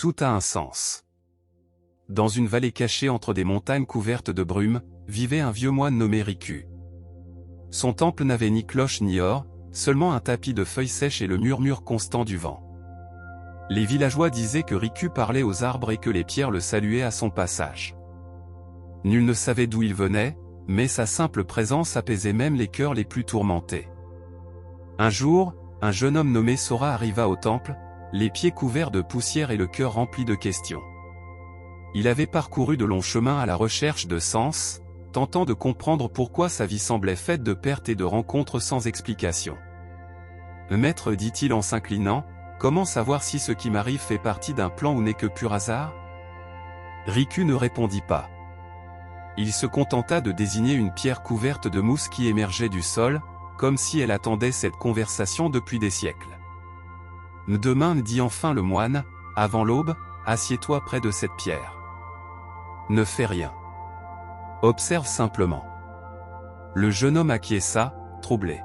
Tout a un sens. Dans une vallée cachée entre des montagnes couvertes de brume, vivait un vieux moine nommé Riku. Son temple n'avait ni cloche ni or, seulement un tapis de feuilles sèches et le murmure constant du vent. Les villageois disaient que Riku parlait aux arbres et que les pierres le saluaient à son passage. Nul ne savait d'où il venait, mais sa simple présence apaisait même les cœurs les plus tourmentés. Un jour, un jeune homme nommé Sora arriva au temple, les pieds couverts de poussière et le cœur rempli de questions. Il avait parcouru de longs chemins à la recherche de sens, tentant de comprendre pourquoi sa vie semblait faite de pertes et de rencontres sans explication. « Maître, dit-il en s'inclinant, comment savoir si ce qui m'arrive fait partie d'un plan ou n'est que pur hasard ?» Riku ne répondit pas. Il se contenta de désigner une pierre couverte de mousse qui émergeait du sol, comme si elle attendait cette conversation depuis des siècles. « Demain, dit enfin le moine, avant l'aube, assieds-toi près de cette pierre. Ne fais rien. Observe simplement. » Le jeune homme acquiesça, troublé.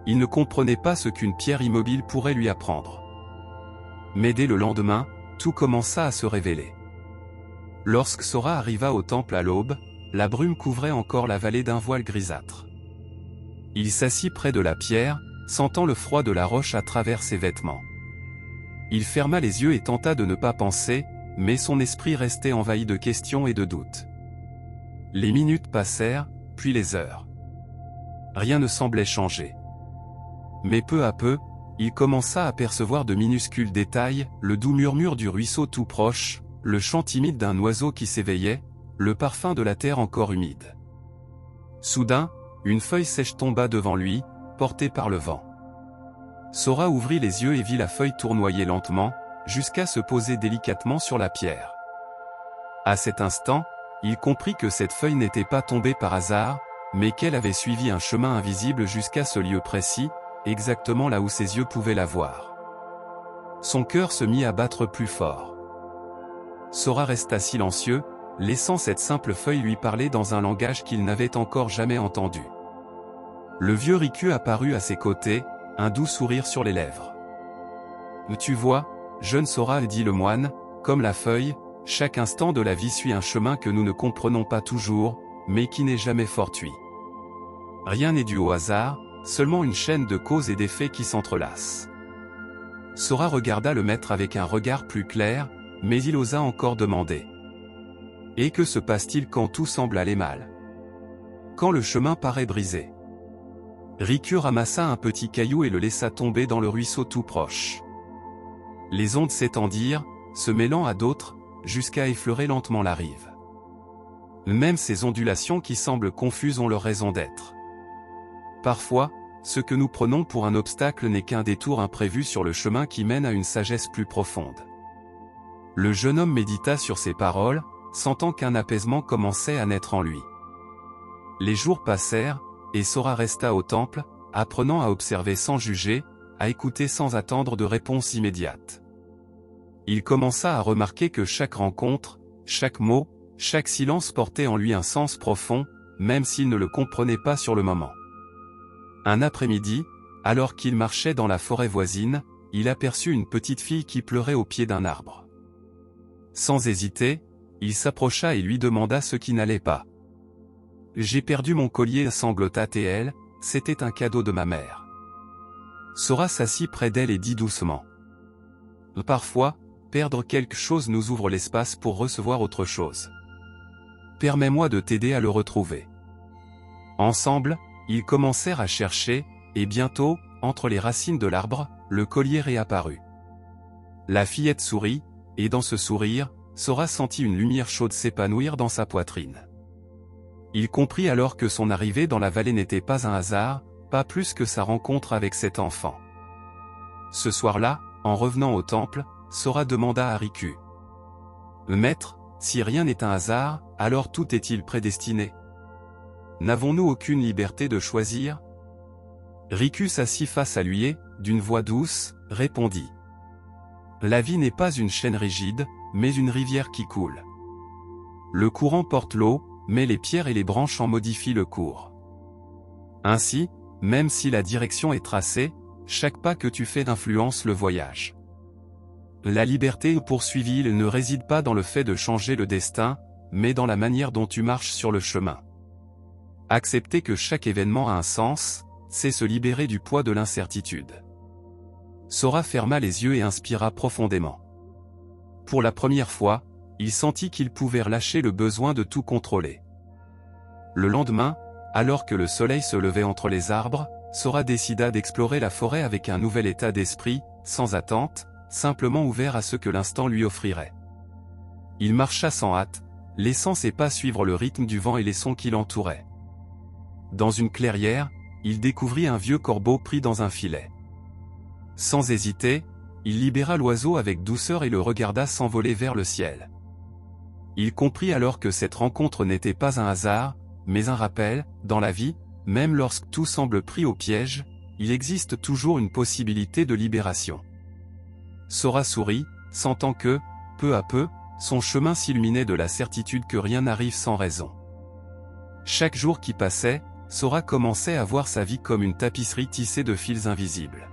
Il ne comprenait pas ce qu'une pierre immobile pourrait lui apprendre. Mais dès le lendemain, tout commença à se révéler. Lorsque Sora arriva au temple à l'aube, la brume couvrait encore la vallée d'un voile grisâtre. Il s'assit près de la pierre, sentant le froid de la roche à travers ses vêtements. Il ferma les yeux et tenta de ne pas penser, mais son esprit restait envahi de questions et de doutes. Les minutes passèrent, puis les heures. Rien ne semblait changer. Mais peu à peu, il commença à percevoir de minuscules détails, le doux murmure du ruisseau tout proche, le chant timide d'un oiseau qui s'éveillait, le parfum de la terre encore humide. Soudain, une feuille sèche tomba devant lui, portée par le vent. Sora ouvrit les yeux et vit la feuille tournoyer lentement, jusqu'à se poser délicatement sur la pierre. À cet instant, il comprit que cette feuille n'était pas tombée par hasard, mais qu'elle avait suivi un chemin invisible jusqu'à ce lieu précis, exactement là où ses yeux pouvaient la voir. Son cœur se mit à battre plus fort. Sora resta silencieux, laissant cette simple feuille lui parler dans un langage qu'il n'avait encore jamais entendu. Le vieux Riku apparut à ses côtés, un doux sourire sur les lèvres. « Tu vois, jeune Sora, dit le moine, comme la feuille, chaque instant de la vie suit un chemin que nous ne comprenons pas toujours, mais qui n'est jamais fortuit. Rien n'est dû au hasard, seulement une chaîne de causes et d'effets qui s'entrelacent. » Sora regarda le maître avec un regard plus clair, mais il osa encore demander. « Et que se passe-t-il quand tout semble aller mal? Quand le chemin paraît brisé? » Riku ramassa un petit caillou et le laissa tomber dans le ruisseau tout proche. Les ondes s'étendirent, se mêlant à d'autres, jusqu'à effleurer lentement la rive. Même ces ondulations qui semblent confuses ont leur raison d'être. Parfois, ce que nous prenons pour un obstacle n'est qu'un détour imprévu sur le chemin qui mène à une sagesse plus profonde. Le jeune homme médita sur ces paroles, sentant qu'un apaisement commençait à naître en lui. Les jours passèrent, et Sora resta au temple, apprenant à observer sans juger, à écouter sans attendre de réponse immédiate. Il commença à remarquer que chaque rencontre, chaque mot, chaque silence portait en lui un sens profond, même s'il ne le comprenait pas sur le moment. Un après-midi, alors qu'il marchait dans la forêt voisine, il aperçut une petite fille qui pleurait au pied d'un arbre. Sans hésiter, il s'approcha et lui demanda ce qui n'allait pas. « J'ai perdu mon collier, sanglota-t-elle, c'était un cadeau de ma mère. » Sora s'assit près d'elle et dit doucement. « Parfois, perdre quelque chose nous ouvre l'espace pour recevoir autre chose. Permets-moi de t'aider à le retrouver. » Ensemble, ils commencèrent à chercher, et bientôt, entre les racines de l'arbre, le collier réapparut. La fillette sourit, et dans ce sourire, Sora sentit une lumière chaude s'épanouir dans sa poitrine. Il comprit alors que son arrivée dans la vallée n'était pas un hasard, pas plus que sa rencontre avec cet enfant. Ce soir-là, en revenant au temple, Sora demanda à Riku. « Maître, si rien n'est un hasard, alors tout est-il prédestiné? N'avons-nous aucune liberté de choisir ?» Riku s'assit face à lui et, d'une voix douce, répondit. « La vie n'est pas une chaîne rigide, mais une rivière qui coule. Le courant porte l'eau, mais les pierres et les branches en modifient le cours. Ainsi, même si la direction est tracée, chaque pas que tu fais influence le voyage. La liberté poursuivie ne réside pas dans le fait de changer le destin, mais dans la manière dont tu marches sur le chemin. Accepter que chaque événement a un sens, c'est se libérer du poids de l'incertitude. Sora ferma les yeux et inspira profondément. Pour la première fois, il sentit qu'il pouvait relâcher le besoin de tout contrôler. Le lendemain, alors que le soleil se levait entre les arbres, Sora décida d'explorer la forêt avec un nouvel état d'esprit, sans attente, simplement ouvert à ce que l'instant lui offrirait. Il marcha sans hâte, laissant ses pas suivre le rythme du vent et les sons qui l'entouraient. Dans une clairière, il découvrit un vieux corbeau pris dans un filet. Sans hésiter, il libéra l'oiseau avec douceur et le regarda s'envoler vers le ciel. Il comprit alors que cette rencontre n'était pas un hasard, mais un rappel. Dans la vie, même lorsque tout semble pris au piège, il existe toujours une possibilité de libération. Sora sourit, sentant que, peu à peu, son chemin s'illuminait de la certitude que rien n'arrive sans raison. Chaque jour qui passait, Sora commençait à voir sa vie comme une tapisserie tissée de fils invisibles.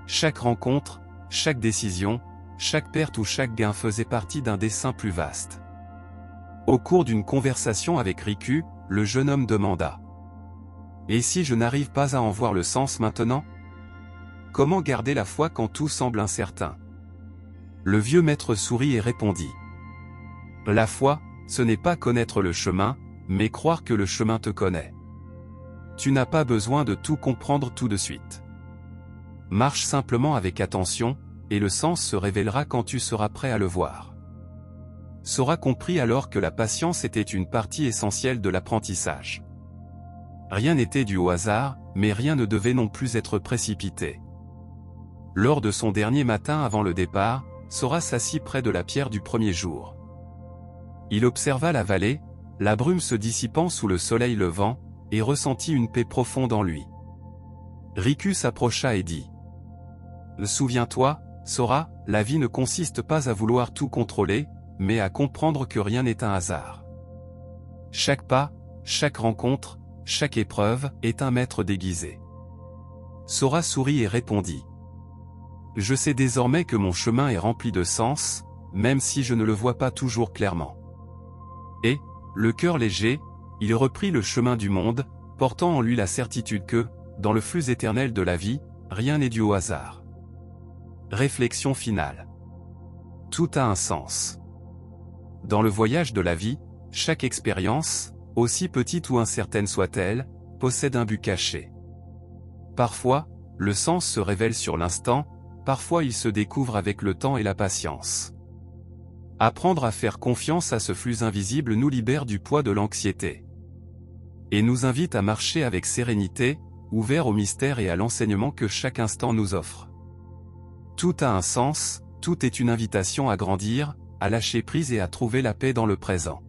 Chaque rencontre, chaque décision, chaque perte ou chaque gain faisait partie d'un dessin plus vaste. Au cours d'une conversation avec Riku, le jeune homme demanda : « Et si je n'arrive pas à en voir le sens maintenant ? Comment garder la foi quand tout semble incertain ?» Le vieux maître sourit et répondit : « La foi, ce n'est pas connaître le chemin, mais croire que le chemin te connaît. Tu n'as pas besoin de tout comprendre tout de suite. Marche simplement avec attention, et le sens se révélera quand tu seras prêt à le voir. » Sora comprit alors que la patience était une partie essentielle de l'apprentissage. Rien n'était dû au hasard, mais rien ne devait non plus être précipité. Lors de son dernier matin avant le départ, Sora s'assit près de la pierre du premier jour. Il observa la vallée, la brume se dissipant sous le soleil levant, et ressentit une paix profonde en lui. Riku s'approcha et dit : « Souviens-toi, Sora, la vie ne consiste pas à vouloir tout contrôler, mais à comprendre que rien n'est un hasard. Chaque pas, chaque rencontre, chaque épreuve est un maître déguisé. » Sora sourit et répondit : « Je sais désormais que mon chemin est rempli de sens, même si je ne le vois pas toujours clairement. » Et, le cœur léger, il reprit le chemin du monde, portant en lui la certitude que, dans le flux éternel de la vie, rien n'est dû au hasard. Réflexion finale. Tout a un sens. Dans le voyage de la vie, chaque expérience, aussi petite ou incertaine soit-elle, possède un but caché. Parfois, le sens se révèle sur l'instant, parfois il se découvre avec le temps et la patience. Apprendre à faire confiance à ce flux invisible nous libère du poids de l'anxiété. Et nous invite à marcher avec sérénité, ouvert au mystère et à l'enseignement que chaque instant nous offre. Tout a un sens, tout est une invitation à grandir, à lâcher prise et à trouver la paix dans le présent.